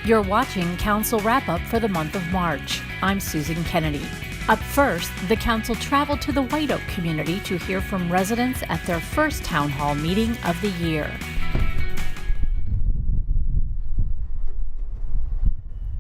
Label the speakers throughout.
Speaker 1: You're watching Council Wrap-Up for the month of March. I'm Susan Kennedy. Up first, the Council traveled to the White Oak community to hear from residents at their first Town Hall meeting of the year.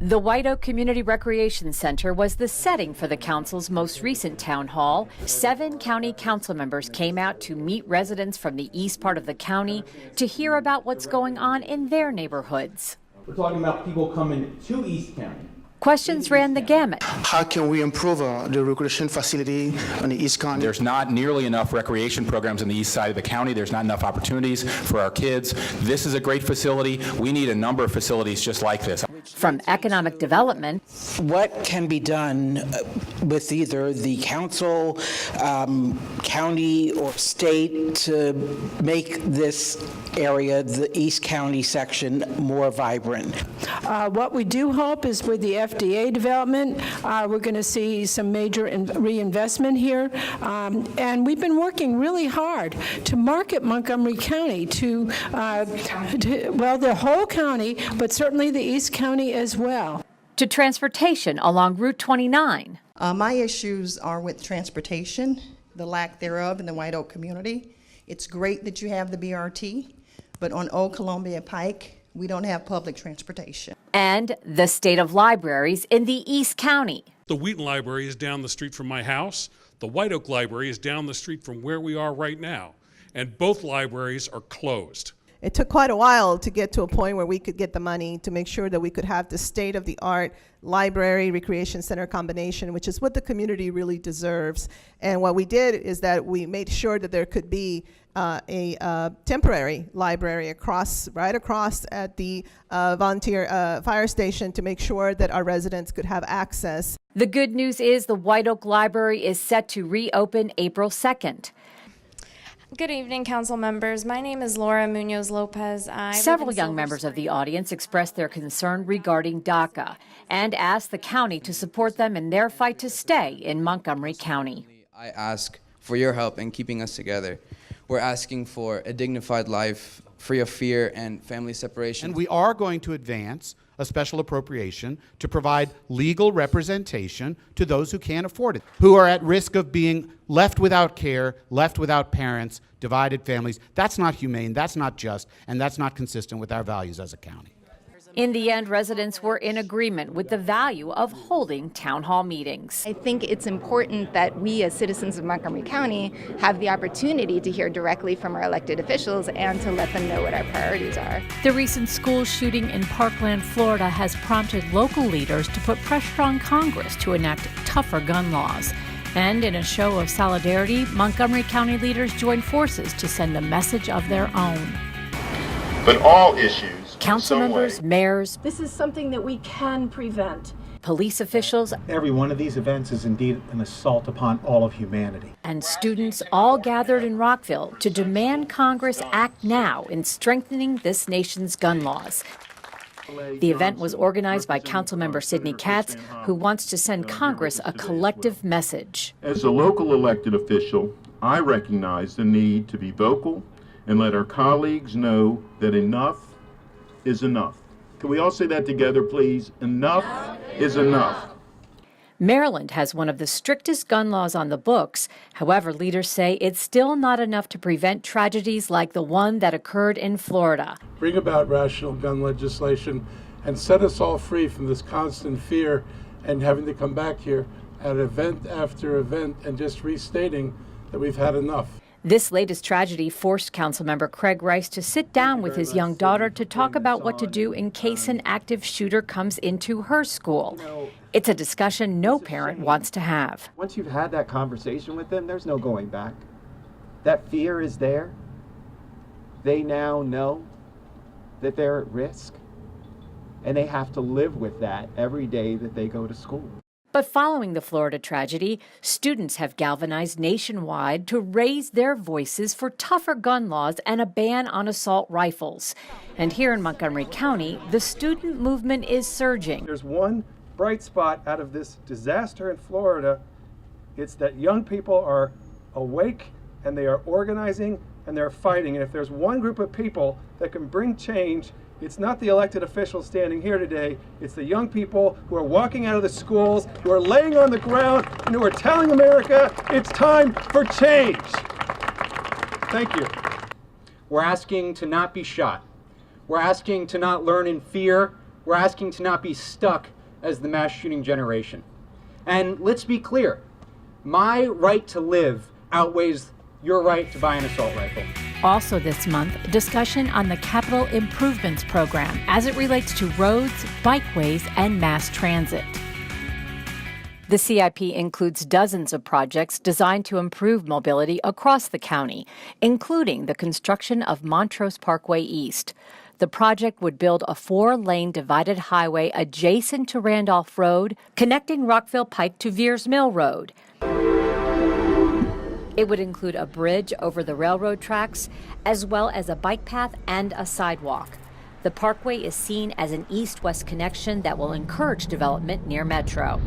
Speaker 1: The White Oak Community Recreation Center was the setting for the Council's most recent town hall. 7 county council members came out to meet residents from the east part of the county to hear about what's going on in their neighborhoods.
Speaker 2: We're talking about people coming to East County.
Speaker 1: Questions ran the gamut.
Speaker 3: How can we improve the recreation facility on the East County?
Speaker 4: There's not nearly enough recreation programs on the east side of the county. There's not enough opportunities for our kids. This is a great facility. We need a number of facilities just like this.
Speaker 1: From economic development,
Speaker 5: what can be done with either the council, county, or state to make this area, the East County section, more vibrant?
Speaker 6: What we do hope is with the FDA development, we're going to see some major reinvestment here. And we've been working really hard to market Montgomery County to the whole county, but certainly the East County as well.
Speaker 1: To transportation along Route 29.
Speaker 7: My issues are with transportation, the lack thereof in the White Oak community. It's great that you have the BRT, but on Old Columbia Pike, we don't have public transportation.
Speaker 1: And the state of libraries in the East County.
Speaker 8: The Wheaton Library is down the street from my house. The White Oak Library is down the street from where we are right now. And both libraries are closed.
Speaker 9: It took quite a while to get to a point where we could get the money to make sure that we could have the state-of-the-art library recreation center combination, which is what the community really deserves. And what we did is that we made sure that there could be a temporary library right across at the volunteer fire station to make sure that our residents could have access.
Speaker 1: The good news is the White Oak Library is set to reopen April 2nd.
Speaker 10: Good evening, council members. My name is Laura Munoz Lopez.
Speaker 1: Several young members of the audience expressed their concern regarding DACA and asked the county to support them in their fight to stay in Montgomery County.
Speaker 11: I ask for your help in keeping us together. We're asking for a dignified life, free of fear and family separation.
Speaker 12: And we are going to advance a special appropriation to provide legal representation to those who can't afford it, who are at risk of being left without care, left without parents, divided families. That's not humane, that's not just, and that's not consistent with our values as a county.
Speaker 1: In the end, residents were in agreement with the value of holding town hall meetings.
Speaker 13: I think it's important that we as citizens of Montgomery County have the opportunity to hear directly from our elected officials and to let them know what our priorities are.
Speaker 1: The recent school shooting in Parkland, Florida has prompted local leaders to put pressure on Congress to enact tougher gun laws. And in a show of solidarity, Montgomery County leaders joined forces to send a message of their own.
Speaker 14: But all issues,
Speaker 1: council members, mayors,
Speaker 6: This is something that we can prevent.
Speaker 1: police officials,
Speaker 2: Every one of these events is indeed an assault upon all of humanity.
Speaker 1: and students all gathered in Rockville to demand Congress act now in strengthening this nation's gun laws. The event was organized by Councilmember Sidney Katz, who wants to send Congress a collective message.
Speaker 14: As a local elected official, I recognize the need to be vocal and let our colleagues know that enough is enough. Can we all say that together, please? Enough is enough.
Speaker 1: Maryland has one of the strictest gun laws on the books. However, leaders say it's still not enough to prevent tragedies like the one that occurred in Florida.
Speaker 15: Bring about rational gun legislation and set us all free from this constant fear and having to come back here at event after event and just restating that we've had enough.
Speaker 1: This latest tragedy forced Councilmember Craig Rice to sit down with his young daughter to talk about what to do in case an active shooter comes into her school. It's a discussion no parent wants to have.
Speaker 16: Once you've had that conversation with them, there's no going back. That fear is there. They now know that they're at risk, and they have to live with that every day that they go to school.
Speaker 1: But following the Florida tragedy, students have galvanized nationwide to raise their voices for tougher gun laws and a ban on assault rifles. And here in Montgomery County, the student movement is surging.
Speaker 15: There's one bright spot out of this disaster in Florida. It's that young people are awake and they are organizing and they're fighting. And if there's one group of people that can bring change,
Speaker 17: It's not the elected officials standing here today. It's the young people who are walking out of the schools, who are laying on the ground, and who are telling America it's time for change. Thank you.
Speaker 18: We're asking to not be shot. We're asking to not learn in fear. We're asking to not be stuck as the mass shooting generation. And let's be clear, my right to live outweighs your right to buy an assault rifle.
Speaker 1: Also this month, discussion on the Capital Improvements Program as it relates to roads, bikeways, and mass transit. The CIP includes dozens of projects designed to improve mobility across the county, including the construction of Montrose Parkway East. The project would build a 4-lane divided highway adjacent to Randolph Road, connecting Rockville Pike to Veers Mill Road. It would include a bridge over the railroad tracks, as well as a bike path and a sidewalk. The parkway is seen as an east-west connection that will encourage development near Metro.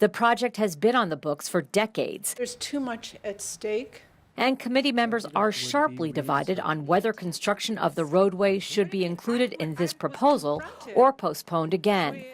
Speaker 1: The project has been on the books for decades.
Speaker 6: There's too much at stake.
Speaker 1: And committee members are sharply divided on whether construction of the roadway should be included in this proposal or postponed again.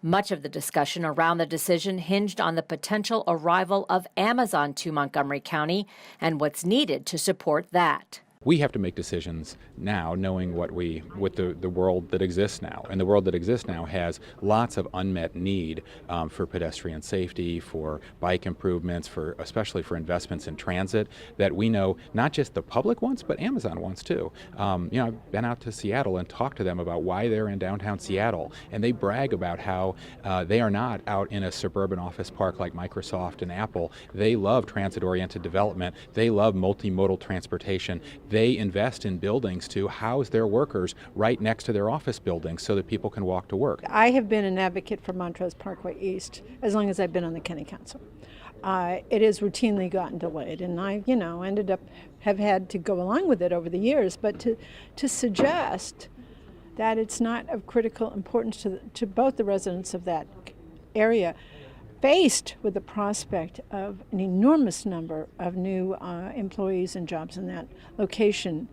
Speaker 1: Much of the discussion around the decision hinged on the potential arrival of Amazon to Montgomery County and what's needed to support that.
Speaker 4: We have to make decisions now knowing what the world that exists now. And the world that exists now has lots of unmet need for pedestrian safety, for bike improvements, especially for investments in transit that we know not just the public wants, but Amazon wants too. I've been out to Seattle and talked to them about why they're in downtown Seattle, and they brag about how they are not out in a suburban office park like Microsoft and Apple. They love transit-oriented development. They love multimodal transportation. They invest in buildings to house their workers right next to their office buildings so that people can walk to work.
Speaker 6: I have been an advocate for Montrose Parkway East as long as I've been on the county council. It has routinely gotten delayed, and I, have had to go along with it over the years. But to suggest that it's not of critical importance to both the residents of that area, faced with the prospect of an enormous number of new employees and jobs in that location,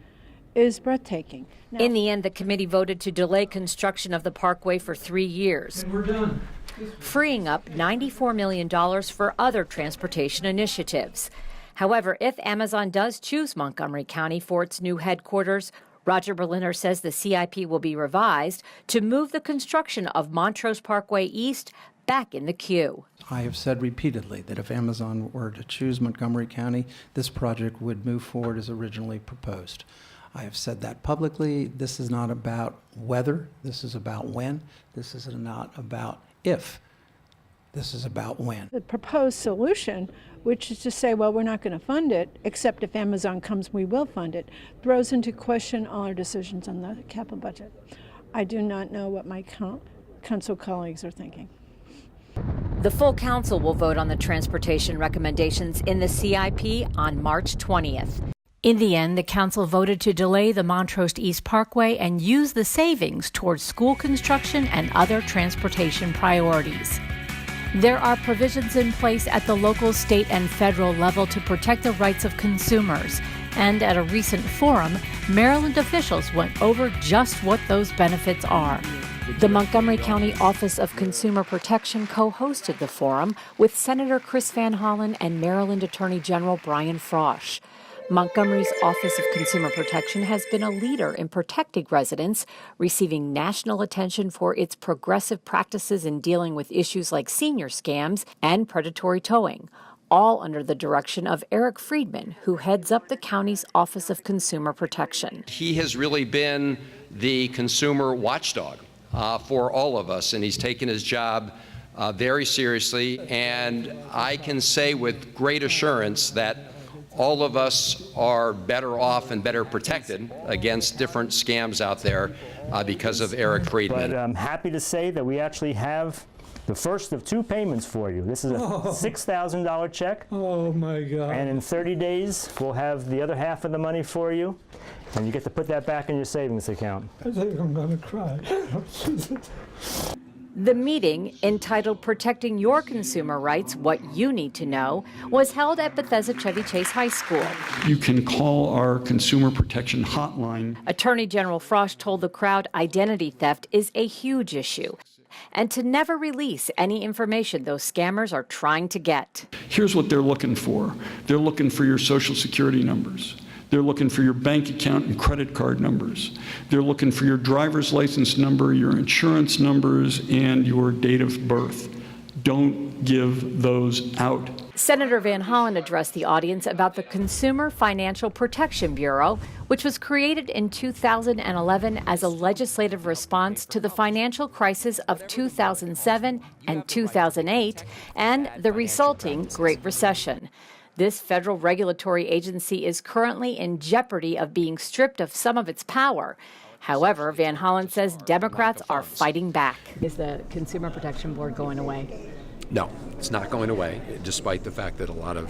Speaker 6: is breathtaking. Now,
Speaker 1: in the end, the committee voted to delay construction of the parkway for 3 years.
Speaker 17: And we're done.
Speaker 1: Freeing up $94 million for other transportation initiatives. However, if Amazon does choose Montgomery County for its new headquarters, Roger Berliner says the CIP will be revised to move the construction of Montrose Parkway East back in the queue.
Speaker 19: I have said repeatedly that if Amazon were to choose Montgomery County, this project would move forward as originally proposed. I have said that publicly. This is not about whether, this is about when. This is not about if, this is about when.
Speaker 6: The proposed solution, which is to say, well, we're not going to fund it, except if Amazon comes, we will fund it, throws into question all our decisions on the capital budget. I do not know what my council colleagues are thinking.
Speaker 1: The full council will vote on the transportation recommendations in the CIP on March 20th. In the end, the council voted to delay the Montrose East Parkway and use the savings towards school construction and other transportation priorities. There are provisions in place at the local, state, and federal level to protect the rights of consumers. And at a recent forum, Maryland officials went over just what those benefits are. The Montgomery County Office of Consumer Protection co-hosted the forum with Senator Chris Van Hollen and Maryland Attorney General Brian Frosch. Montgomery's Office of Consumer Protection has been a leader in protecting residents, receiving national attention for its progressive practices in dealing with issues like senior scams and predatory towing, all under the direction of Eric Friedman, who heads up the county's Office of Consumer Protection.
Speaker 20: He has really been the consumer watchdog for all of us, and he's taken his job very seriously, and I can say with great assurance that all of us are better off and better protected against different scams out there because of Eric Friedman.
Speaker 21: But I'm happy to say that we actually have the first of 2 payments for you. This is a $6,000 check.
Speaker 22: Oh my God.
Speaker 21: And in 30 days, we'll have the other half of the money for you, and you get to put that back in your savings account.
Speaker 22: I think I'm going to cry.
Speaker 1: The meeting, entitled Protecting Your Consumer Rights, What You Need to Know, was held at Bethesda Chevy Chase High School.
Speaker 3: You can call our consumer protection hotline.
Speaker 1: Attorney General Frost told the crowd identity theft is a huge issue, and to never release any information those scammers are trying to get.
Speaker 3: Here's what they're looking for. They're looking for your social security numbers. They're looking for your bank account and credit card numbers. They're looking for your driver's license number, your insurance numbers, and your date of birth. Don't give those out.
Speaker 1: Senator Van Hollen addressed the audience about the Consumer Financial Protection Bureau, which was created in 2011 as a legislative response to the financial crisis of 2007 and 2008 and the resulting Great Recession. This federal regulatory agency is currently in jeopardy of being stripped of some of its power. However, Van Hollen says Democrats are fighting back.
Speaker 22: Is the Consumer Protection Board going away?
Speaker 23: No, it's not going away, despite the fact that a lot of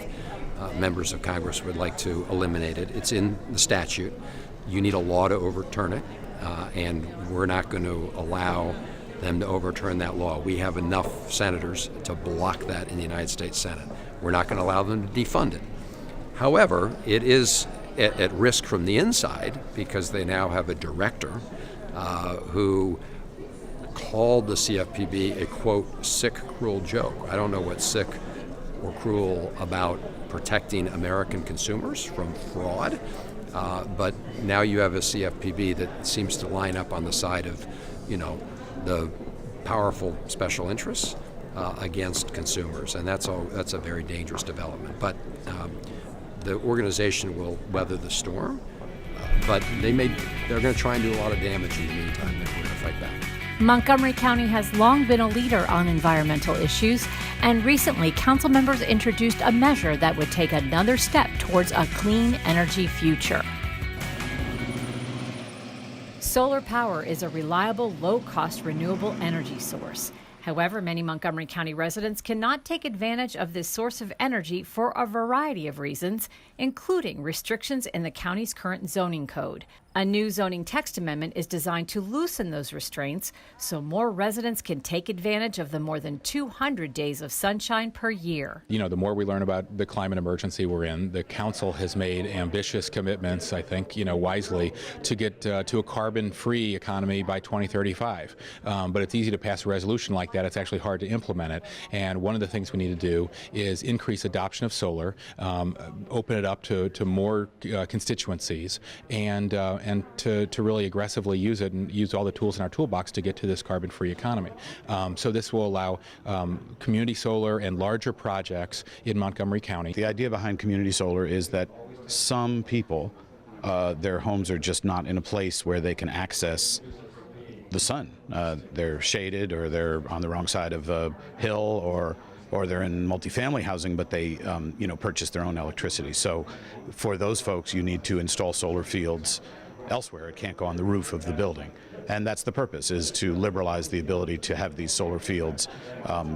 Speaker 23: members of Congress would like to eliminate it. It's in the statute. You need a law to overturn it, and we're not going to allow them to overturn that law. We have enough senators to block that in the United States Senate. We're not going to allow them to defund it. However, it is at risk from the inside because they now have a director who called the CFPB a, quote, sick, cruel joke. I don't know what's sick or cruel about protecting American consumers from fraud, but now you have a CFPB that seems to line up on the side of, the powerful special interests against consumers, and that's a very dangerous development. But the organization will weather the storm, but they're going to try and do a lot of damage in the meantime, and we're going to fight back.
Speaker 1: Montgomery County has long been a leader on environmental issues, and recently council members introduced a measure that would take another step towards a clean energy future. Solar power is a reliable, low-cost, renewable energy source. However, many Montgomery County residents cannot take advantage of this source of energy for a variety of reasons, including restrictions in the county's current zoning code. A new zoning text amendment is designed to loosen those restraints so more residents can take advantage of the more than 200 days of sunshine per year.
Speaker 4: The more we learn about the climate emergency we're in, the council has made ambitious commitments, I think, wisely, to get to a carbon-free economy by 2035. But it's easy to pass a resolution like that. It's actually hard to implement it. And one of the things we need to do is increase adoption of solar, open it up to more constituencies, and to really aggressively use it and use all the tools in our toolbox to get to this carbon-free economy. So this will allow community solar and larger projects in Montgomery County.
Speaker 24: The idea behind community solar is that some people, their homes are just not in a place where they can access the sun. They're shaded, or they're on the wrong side of a hill, or they're in multifamily housing, but they purchase their own electricity. So for those folks, you need to install solar fields elsewhere. It can't go on the roof of the building. And that's the purpose, is to liberalize the ability to have these solar fields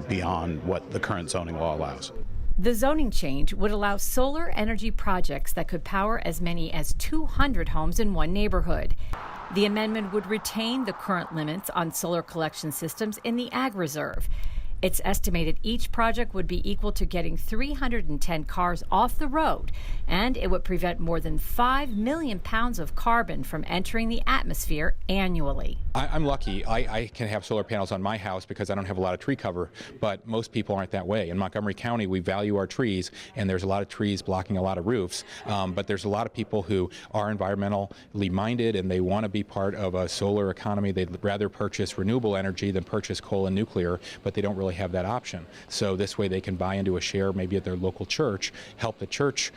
Speaker 24: beyond what the current zoning law allows.
Speaker 1: The zoning change would allow solar energy projects that could power as many as 200 homes in one neighborhood. The amendment would retain the current limits on solar collection systems in the Ag Reserve. It's estimated each project would be equal to getting 310 cars off the road, and it would prevent more than 5 million pounds of carbon from entering the atmosphere annually.
Speaker 4: I'm lucky. I can have solar panels on my house because I don't have a lot of tree cover, but most people aren't that way. In Montgomery County, we value our trees, and there's a lot of trees blocking a lot of roofs, but there's a lot of people who are environmentally minded, and they want to be part of a solar economy. They'd rather purchase renewable energy than purchase coal and nuclear, but they don't really have that option. So this way they can buy into a share maybe at their local church, help the church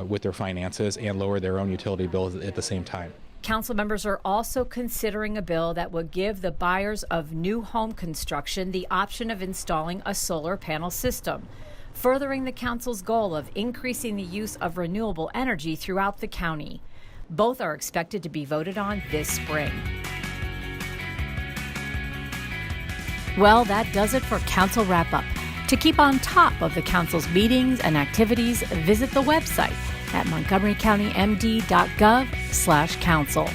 Speaker 4: with their finances, and lower their own utility bills at the same time.
Speaker 1: Council members are also considering a bill that would give the buyers of new home construction the option of installing a solar panel system, furthering the council's goal of increasing the use of renewable energy throughout the county. Both are expected to be voted on this spring. Well, that does it for Council Wrap-Up. To keep on top of the Council's meetings and activities, visit the website at montgomerycountymd.gov/council.